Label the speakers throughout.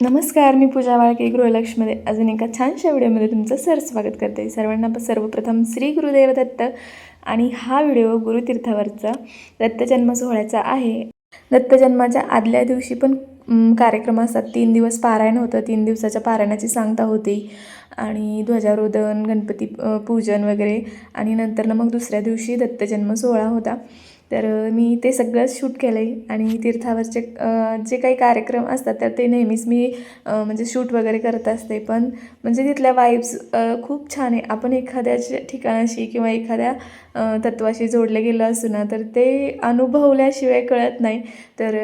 Speaker 1: नमस्कार, मी पूजा वाळके गृहलक्ष्मीमध्ये अजून एका छानशा व्हिडिओमध्ये तुमचं स्वागत करते. सर्वांना सर्वप्रथम श्री गुरुदेव दत्त. आणि हा व्हिडिओ गुरुतीर्थावरचा दत्तजन्म सोहळ्याचा आहे. दत्तजन्माच्या आदल्या दिवशी पण कार्यक्रम असतात. 3 दिवस पारायण होतं. 3 दिवसाच्या पारायणाची सांगता होती आणि ध्वजारोधन, गणपती पूजन वगैरे. आणि नंतर मग दुसऱ्या दिवशी दत्तजन्म सोहळा होता. तर मी ते सगळंच शूट केलं आहे. आणि तीर्थावरचे जे काही कार्यक्रम असतात तर ते नेहमीच मी म्हणजे शूट वगैरे करत असते. पण म्हणजे तिथल्या वाईब्स खूप छान आहे. आपण एखाद्याच्या ठिकाणाशी किंवा एखाद्या तत्वाशी जोडले गेलो असू ना, तर ते अनुभवल्याशिवाय कळत नाही. तर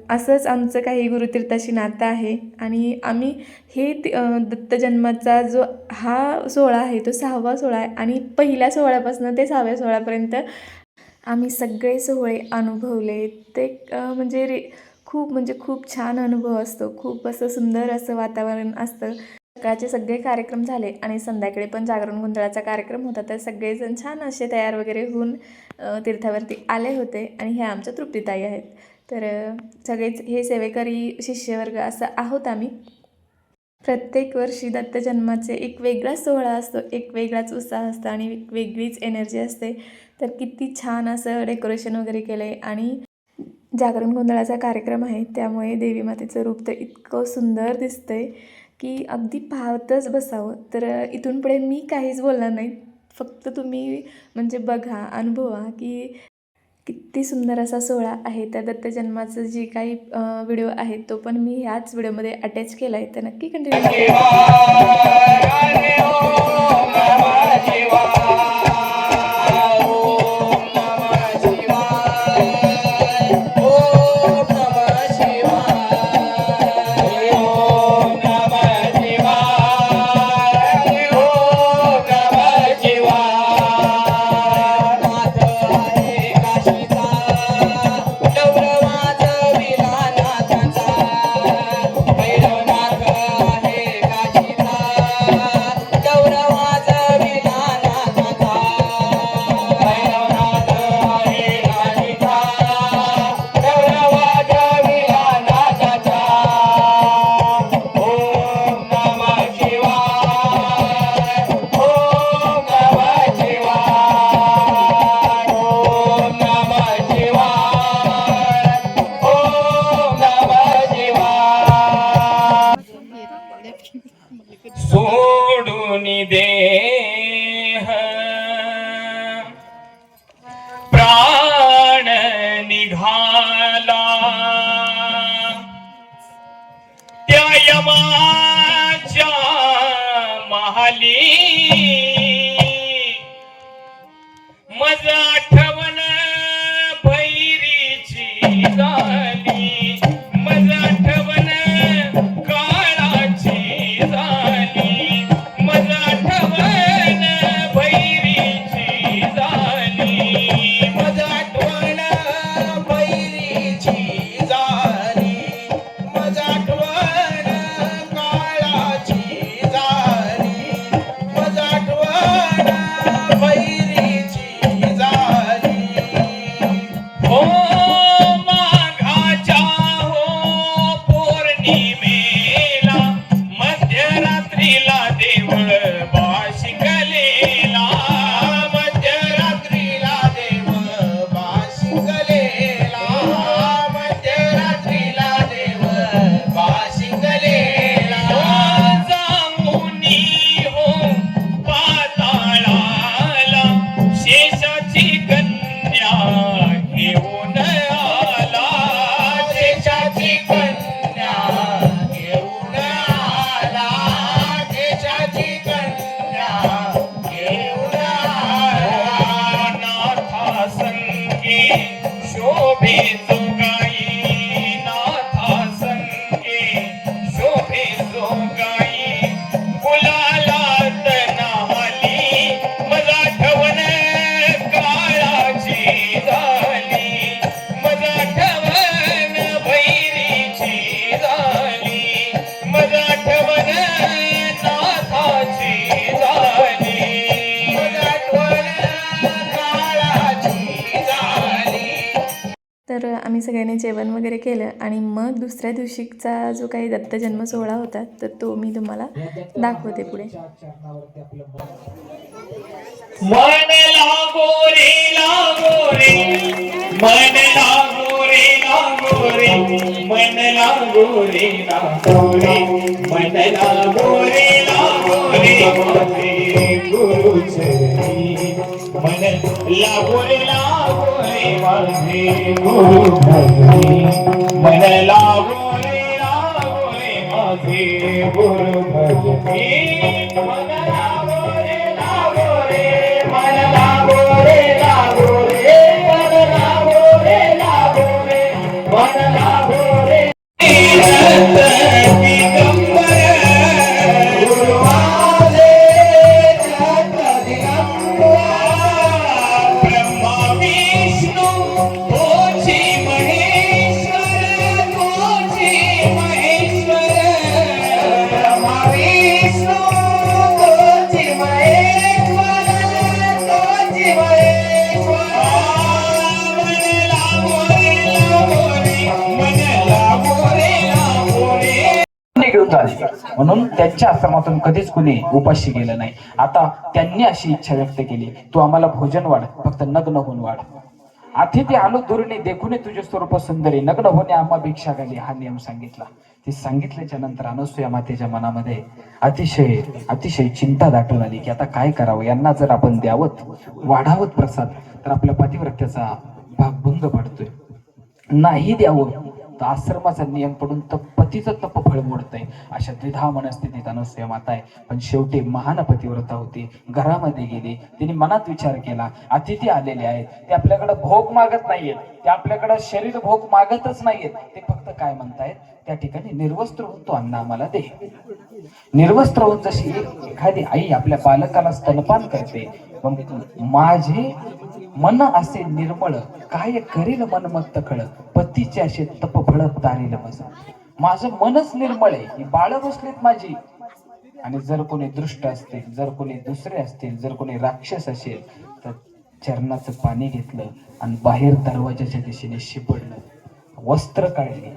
Speaker 1: असंच आमचं काही गुरुतीर्थाशी नातं आहे. आणि आम्ही हे दत्तजन्माचा जो हा सोहळा आहे तो 6वा सोहळा आहे. आणि पहिल्या सोहळ्यापासून ते 6व्या सोहळ्यापर्यंत आम्ही सगळे सोहळे अनुभवले. ते खूप छान अनुभव असतो. खूप असं सुंदर असं वातावरण असतं. सकाळचे सगळे कार्यक्रम झाले आणि संध्याकाळी पण जागरण गोंधळाचा कार्यक्रम होता. तर सगळेजण छान असे तयार वगैरे होऊन तीर्थावरती आले होते. आणि ह्या आमच्या तृप्तीताई आहेत. तर सगळेच हे सेवेकरी शिष्यवर्ग असं आहोत आम्ही. प्रत्येक वर्षी दत्तजन्माचे एक वेगळाच सोहळा असतो, एक वेगळाच उत्साह असतो आणि एक वेगळीच एनर्जी असते. तर किती छान असं डेकोरेशन वगैरे केलं आहे. आणि जागरण गोंधळाचा कार्यक्रम आहे त्यामुळे देवी मातेचं रूप तर इतकं सुंदर दिसतं आहे की अगदी पाहतच बसावं. तर इथून पुढे मी काहीच बोलणार नाही. फक्त तुम्ही म्हणजे बघा, अनुभवा की किती सुंदर असा सोहळा आहे. त्या दत्तजन्माचं जी काही व्हिडिओ आहे तो पण मी ह्याच व्हिडिओमध्ये अटॅच केला आहे. तर नक्की कंटिन्यू
Speaker 2: सोडून देह प्राण निघाला त्या यमाच्या महाली मज आठवण भैरीची झाली, मज आठवण काळाची झाली, मज आठवण भैरीची झाली, मज आठवण भैरीची झाली, मज आठवण काळाची झाली, मज आठवण
Speaker 1: आम्ही सगळ्यांनी जेवण वगैरे केलं आणि मग दुसऱ्या दिवशीचा जो काही दत्त जन्म सोहळा होता तर तो मी तुम्हाला दाखवते पुढे.
Speaker 2: मन लागो रे लागो रे, मन लागो रे लागो रे, मन लागो रे लागो रे, मन लागो रे लागो रे, गुरु चरणी मन लागो रे माझे गुरु भजनी, मन लागो रे माझे गुरु भजनी, मन लागो रे मन लागो रे मन लागो रे मन लागो रे दिगंबर गुरुवाले दिगंबर ब्रह्मा विष्णू तोची महेश्वर ब्रह्मा विष्णू तोची महेश्वर
Speaker 3: घेऊन झाले म्हणून त्यांच्या आश्रमातून कधीच कुणी उपाशी गेलं नाही. आता त्यांनी अशी इच्छा व्यक्त केली, तू आम्हाला भोजन वाढ, फक्त नग्न होऊन वाढ. अतिथी आलो दुर्ने देखून तुझे स्वरूप सुंदरी, नग्न होणे आम्हा भिक्षा घाली, हा नियम सांगितला. ते सांगितल्याच्या नंतर अनसूया मातेच्या मनामध्ये अतिशय अतिशय चिंता दाटून आली की आता काय करावं, यांना जर आपण द्यावत वाढावत प्रसाद तर आपल्या पतिव्रत्याचा भागभंग पडतोय, नाही द्यावं तर आश्रमाचा नियम पडून पतीचं तप फळ मोडतंय. अशा द्विधा मनस्थितीत अनसूया माता आहे. पण शेवटी महान पतिव्रता होती, घरामध्ये गेली, तिने मनात विचार केला अतिथी आलेले आहेत, ते आपल्याकडे भोग मागत नाहीयेत, ते आपल्याकडे शरीर भोग मागतच नाहीयेत, ते फक्त काय म्हणतायत त्या ठिकाणी निर्वस्त्र होऊन तो अन्न आम्हाला दे. निर्वस्त्र होऊन जशी एखादी आई आपल्या बालकाला स्तनपान करते, माझे मन असे निर्मळ काय करील मन मत्त खळ, पतीचे असे तपफळ तारील मज. माझं मनच निर्मळ आहे, ही बाळ बसलीत माझी. आणि जर कोणी दृष्ट असतील, जर कोणी दुसरे असतील, जर कोणी राक्षस असेल तर चरणाचं पाणी घेतलं आणि बाहेर दरवाजाच्या दिशेने शिपडलं, वस्त्र काढले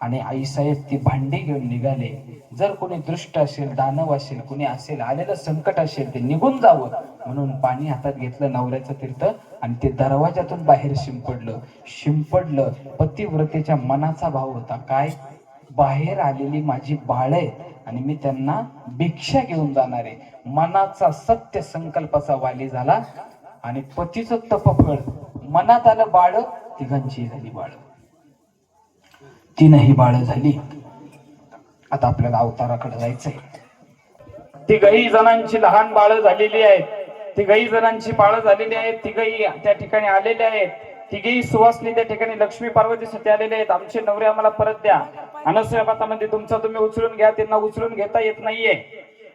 Speaker 3: आणि आईसाहेब ती भांडी घेऊन निघाले. जर कोणी दृष्ट असेल, दानव असेल, कोणी असेल, आलेलं संकट असेल ते निघून जावं म्हणून पाणी हातात घेतलं नवऱ्याचं तीर्थ आणि ते दरवाजातून बाहेर शिंपडलं. पतिव्रतेच्या मनाचा भाव होता काय, बाहेर आलेली माझी बाळ आहे आणि मी त्यांना भिक्षा घेऊन जाणार आहे. मनाचा सत्य संकल्पाचा वाली झाला आणि पतीचं तपफळ मनात आलं, बाळ तिघांची झाली बाळ, तीनही बाळ झाली. आता आपल्याला अवताराकडे जायचंय.
Speaker 4: तिघही जणांची लहान बाळ झालेली आहेत, तिघही जणांची बाळ झालेली आहेत, तिघही त्या ठिकाणी आलेले आहेत, तिघही सुवासनी त्या ठिकाणी लक्ष्मी पार्वतीसाठी आलेले आहेत. आमचे नवरे आम्हाला परत द्या. अनसूया माता म्हणजे तुमचा तुम्ही उचलून घ्या, त्यांना उचलून घेता येत नाहीये,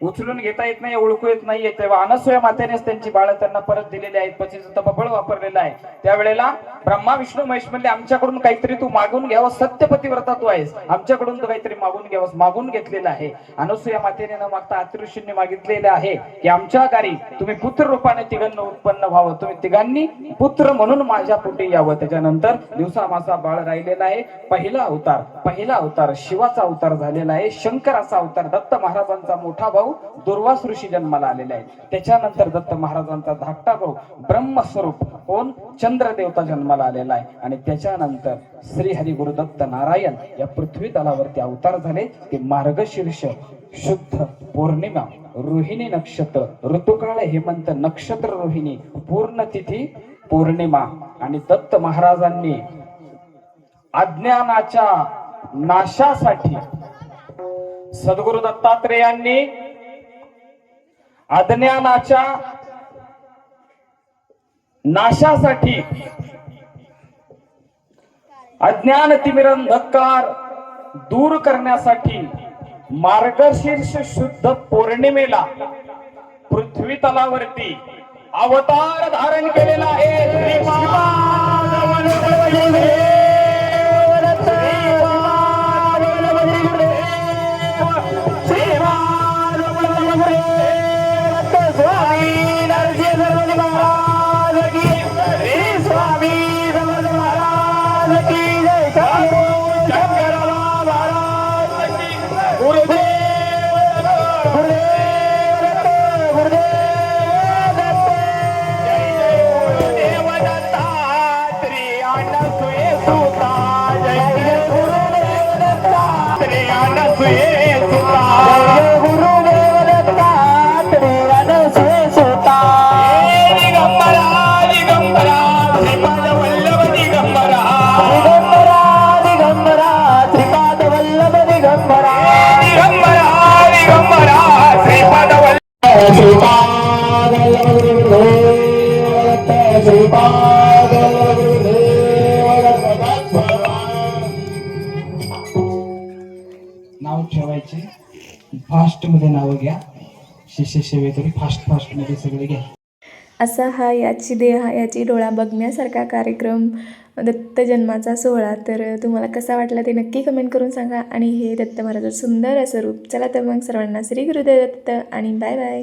Speaker 4: ओळखू येत नाहीये. तेव्हा अनसूया मातेनेच त्यांची बाळ त्यांना परत दिलेली आहेत, पतीचं तपफळ वापरलेलं आहे. त्यावेळेला ब्रह्मा विष्णू महेश म्हणले आमच्याकडून काहीतरी तू मागून घ्यावं, सत्यपतिव्रता तू आहेस, आमच्याकडून तू काहीतरी मागून घ्यावं. मागून घेतलेलं आहे. अनसूया मातेने न मागता अतिऋषींनी मागितलेले आहे की आमच्या घरी तुम्ही पुत्र रूपाने तिघांना उत्पन्न व्हावं, तुम्ही तिघांनी पुत्र म्हणून माझ्या पोटी यावं. त्याच्यानंतर दिवसामासा बाळ राहिलेला आहे. पहिला अवतार शिवाचा अवतार झालेला आहे, शंकराचा अवतार, दत्त महाराजांचा मोठा भाऊ दुर्वास ऋषी जन्माला आलेले आहेत. त्याच्यानंतर दत्त महाराजांचा धाकटा भाऊ ब्रह्मस्वरूप कोण चंद्र देवता जन्माला आलेला आहे. आणि त्याच्यानंतर श्री हरी गुरुदत्त नारायण या पृथ्वी तलावरती अवतार झाले. ते मार्गशीर्ष शुद्ध पौर्णिमा रोहिणी नक्षत्र, ऋतुकाळ हेमंत नक्षत्र रोहिणी, पूर्ण तिथी पौर्णिमा. आणि दत्त महाराजांनी अज्ञानाच्या नाशासाठी, सद्गुरु दत्तात्रेयांनी अज्ञानाच्या नाशासाठी, अज्ञान तिमिरंधकार दूर करण्यासाठी मार्गशीर्ष शुद्ध पौर्णिमेला पृथ्वी तलावरती अवतार धारण केलेला आहे.
Speaker 2: गुरुदेव जय जय गुरुदेव दत्ता श्री अनसुये सुता जय जय गुरुदेव दत्ता श्री अनसुये सुता गुरुदेव दत्ता श्री अनसुये सुता दिगंबरा दिगंबरा श्रीपाद वल्लभ दिगंबरा दिगंबरा दिगंबरा श्रीपाद वल्लभ दिगंबरा दिगंबरा दिगंबरा श्रीपाद वल्लभ श्रीपाद श्रीपाद
Speaker 3: नाव ठेवायचे फास्ट मध्ये नाव घ्या. शिष्य सेवेकरी फास्ट मध्ये सगळे घ्या.
Speaker 1: असा हा याची देह याची डोळा बघण्यासारखा कार्यक्रम दत्त जन्माचा सोहळा. तर तुम्हाला कसा वाटला ते नक्की कमेंट करून सांगा. आणि हे दत्त महाराजाचं सुंदर असं रूप. चला तर मग सर्वांना श्री गुरुदेव दत्त आणि बाय बाय.